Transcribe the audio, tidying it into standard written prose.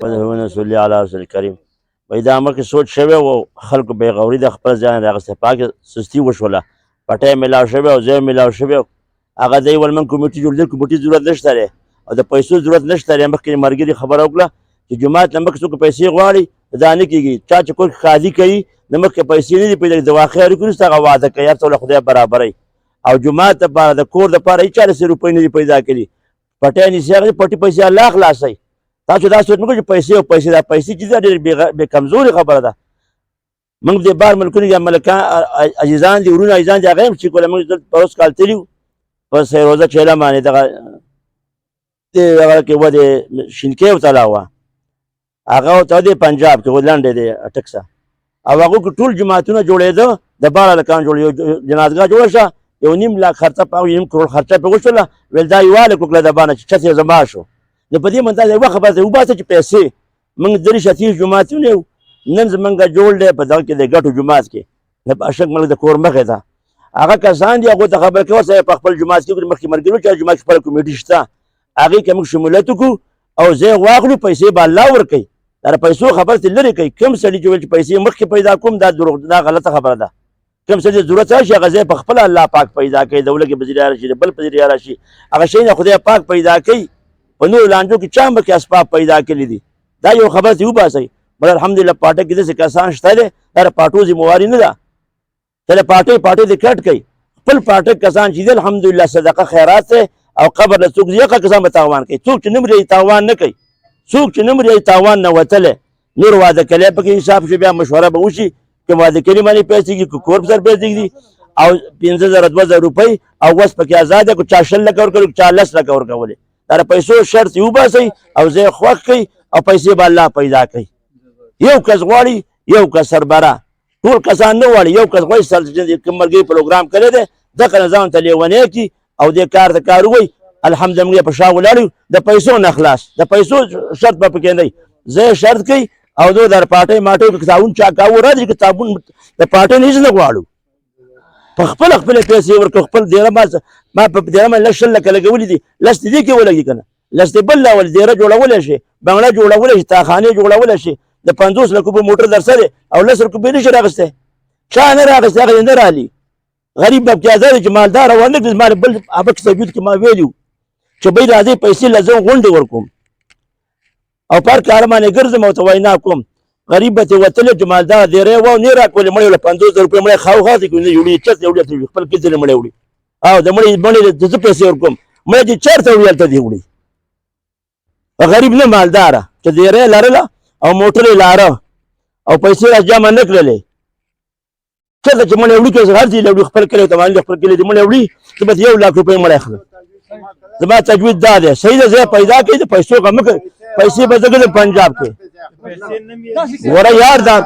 ودهونه صلی علی رسول کریم وایي دا مخکې سوچ شوی و خلکو به یې غوري د خپل ځای نه راغستی پاکې سستي وشوله پټی میلاو شوی او ځای میلاو شوی هغه دی ول من کمیټي جوړ دی کمیټي ضرورت نشته دی او د پیسو ضرورت نشته دی مخکې ملګري خبره وکړه چې جومات نه مخکې څوک پیسې غواړي دا نه کېږي چا چې کور خالي کوي نه مخکې پیسې نه دي پیدا د واقع اړیکو وروسته هغه واده کوي هر څه له خدای برابروي او جومات دپاره د کور دپاره هېچا 40 روپۍ نه دي پیدا کړي پټی نیسي هغه پټي پیسې الله خلاصوي تاسو دا سوچ مه کوئ چې پیسې او پیسې دا پیسې چې دا ډېرې بې کمزورې خبره ده موږ د بار ملکونو کې ملکان عزیزان دي ورونه عزیزان دي هغه هم چې کوله موږ دلته پروس کال تللي وو په سیروزه چیله باندې دغه کې و د شینکۍ ورته وه هغه ورته د پنجاب کې و لنډی دی ټکسه او هغو کې ټول جوماتونه جوړېده د بار هلکان جوړ یو جنازګاه جوړه شوه 1.5 لاک خرڅه په 1 کروڑ خرچه پرې وشوله ویل دا یواله کړو د بانه چې چت یې زما شو نو په دې منځ یوه خبره ده وباسه چې پیسې موږ 30 جوماتونه یو نن زمونږ جوړ دی په دغه کې د ګټو جومات کې د اشک ملک د کور مخې ته هغه کسان دي هغو ته خبره کوه سړی په خپل جومات کې مخکې ملګري وو چې جومات کې خپله کمیټي شته هغې کې موږ شمولیت وکړو او ځای واخلو پیسې به الله ورکوي دا د پیسو خبره ترې لرې کوي کوم سړي چې ویل چې پیسې مخکې پیدا کوم دا دروغ دا غلطه خبره ده کوم څه چې ضرورت راشي هغه ځای په خپله الله پاک پیدا کوي د ولږې په ذریعه راشي د بل په ذریعه راشي هغه شی نه خدای پاک پیدا کوي په نورو لانجو کې چا هم پکې اسباب پیدا کړي دي دا یو خبره ترې وباسئ بل الحمدلله پاټک کې داسې کسان شته دی دا د پاټو ذمواري نه ده ته د پاټۍ دې کټ کوي خپل پاټک کسان چې دي الحمدلله صدقه خیرات دی او قبر له څوک یقه کسان به تاوان کوي څوک چې نه مري تاوان نه کوي څوک چې نه مري تاوان نه وتلی نور واده کلی پکې حساب شي بیا مشوره به وشي که واده کلي باندې پیسې کېږي که کور په سر پیسې کېږي او 5000 2000 روپۍ او اوس پکې ازاد دی که چا 10 لکه ورکوي که چا 10 لکه ورکولې دا د پیسو شرط یې وباسئ او ځای خوښ کوئ او پیسې به الله پیدا کوي یو کس غواړي یو کس سربره ټول کسان نه غواړي یو کس غواړي کوم ملګري پروګرام کړی دی دغه نه ځان ته لیونی کړي او دې کار ته کار ووایي الحمدلله موږ په شا ولاړ یو د پیسو نه خلاص د پیسو شرط به پکې نه وي ځای شرط کوي او دو در پاټۍ ماټۍ کې کتابونه چا کاوه راځي کتابونه د پاټۍ نه هېڅ نه غواړو په خپله پیسې ورکړو خپل دیره ما په دیره باندې لږ 10 لکه لګولي دي لس دې کې ولګي که نه لس دې بل ډول دیره جوړولی شي بنګله جوړولی شي تاخانې جوړولی شي د 50 لکو په موټر در سره او 10 روپۍ نه شي راغستی چا نه راغستی هغه نه رالي غریب به پکې ازاد چې مالدار ونه کړي زما بل ابک سجود کې ما ویلي چې بی راځئ پیسې له زه غونډې ورکوم او پر کار باندې ګرځم او ته وینا کوم غریب به ترې وتلی چې مالدار دیری و نه یې راکولې مړی له 50 روپۍ مړی خاوخاتې کړي نه یوړي چت یې وړي ته خپل کلي نه مړی وړي او د مړی د زه پیسې ورکوم مړی چې چېرته وړي هلته دې وړي غریب نه مالداره چې دیری لرله او موټر یې لاره او پیسې را جمع نه کړلې چېرته چې مړی وړي که هر ځای وړي خپل کلی ته باندې خپل کلي دې مړی وړي زه به 1 لاک روپۍ مړی اخلم زما تجوید دا دی صحیح ده ځای پیدا کړي د پیسو غم مه کوئ پیسې به زه ګرځم پنجاب کې وره یار دا